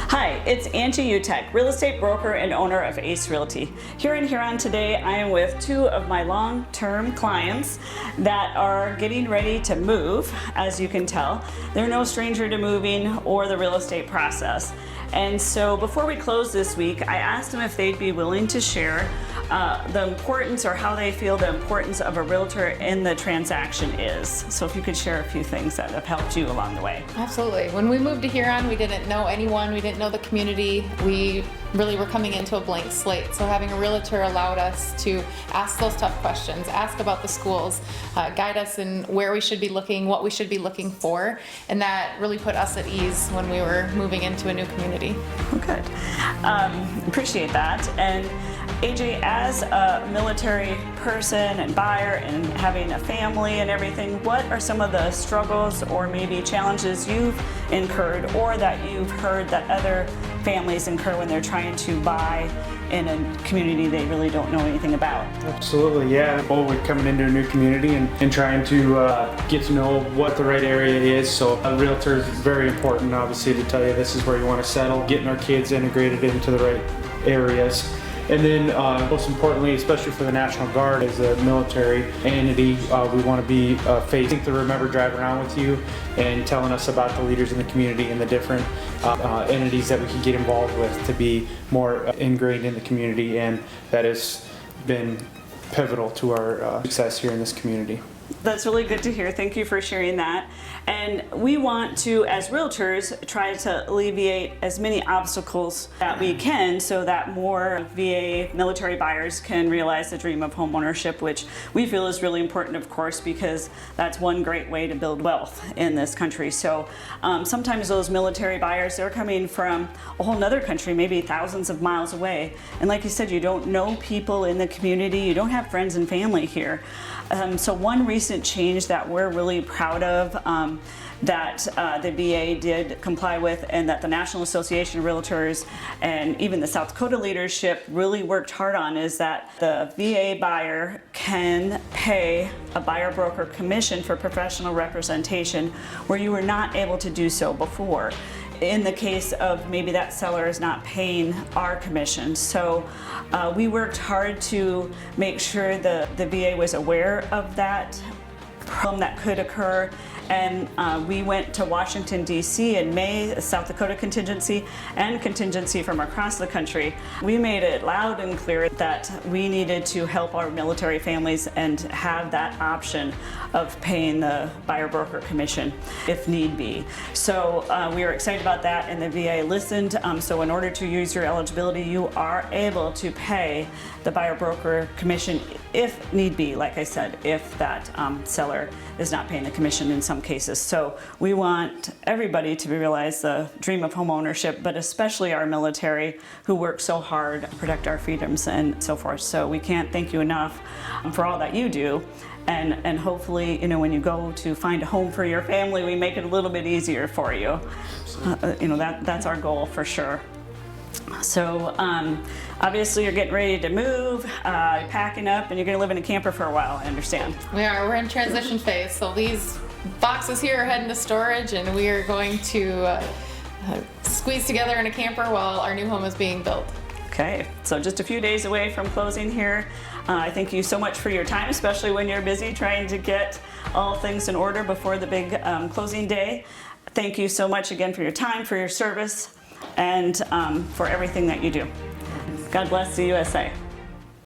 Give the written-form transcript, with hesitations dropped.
Hi, it's Angie Utek, real estate broker and owner of Ace Realty. Here in Huron today, I am with two of my long-term clients that are getting ready to move. As you can tell, they're no stranger to moving or the real estate process. And so before we close this week, I asked them if they'd be willing to share the importance or how they feel the importance of a realtor in the transaction is. So if you could share a few things that have helped you along the way. Absolutely. When we moved to Huron, we didn't know anyone, we didn't know the community. We really were coming into a blank slate. So having a realtor allowed us to ask those tough questions, ask about the schools, guide us in where we should be looking, what we should be looking for, and that really put us at ease when we were moving into a new community. Oh, good. Appreciate that. And AJ, as a military person and buyer and having a family and everything, what are some of the struggles or maybe challenges you've incurred or that you've heard that other families incur when they're trying to buy in a community they really don't know anything about? Absolutely, yeah. Well, we're coming into a new community and trying to get to know what the right area is. So a realtor is very important, obviously, to tell you this is where you want to settle, getting our kids integrated into the right areas. And then most importantly, especially for the National Guard as a military entity, we want to be facing to remember driving around with you and telling us about the leaders in the community and the different entities that we can get involved with to be more ingrained in the community, and that has been pivotal to our success here in this community. That's really good to hear. Thank you for sharing that. And we want to, as realtors, try to alleviate as many obstacles that we can so that more VA military buyers can realize the dream of home ownership, which we feel is really important, of course, because that's one great way to build wealth in this country. So sometimes those military buyers, they're coming from a whole nother country, maybe thousands of miles away. And like you said, you don't know people in the community, you don't have friends and family here. So one recent change that we're really proud of that the VA did comply with, and that the National Association of Realtors and even the South Dakota leadership really worked hard on, is that the VA buyer can pay a buyer broker commission for professional representation where you were not able to do so before, in the case of maybe that seller is not paying our commission. So we worked hard to make sure the VA was aware of that problem that could occur. And we went to Washington, D.C. in May, a South Dakota contingency and contingency from across the country. We made it loud and clear that we needed to help our military families and have that option of paying the buyer broker commission if need be. So we were excited about that, and the VA listened. So in order to use your eligibility, you are able to pay the buyer broker commission if need be, like I said, if that seller is not paying the commission in some cases. So we want everybody to realize the dream of home ownership, but especially our military who work so hard to protect our freedoms and so forth. So we can't thank you enough for all that you do. And hopefully, you know, when you go to find a home for your family, we make it a little bit easier for you. You know, that's our goal for sure. So obviously you're getting ready to move, packing up, and you're going to live in a camper for a while, I understand. We're in transition phase, so these boxes here are heading to storage, and we are going to squeeze together in a camper while our new home is being built. Okay, so just a few days away from closing here. I thank you so much for your time, especially when you're busy trying to get all things in order before the big closing day. Thank you so much again for your time, for your service, and for everything that you do. God bless the USA.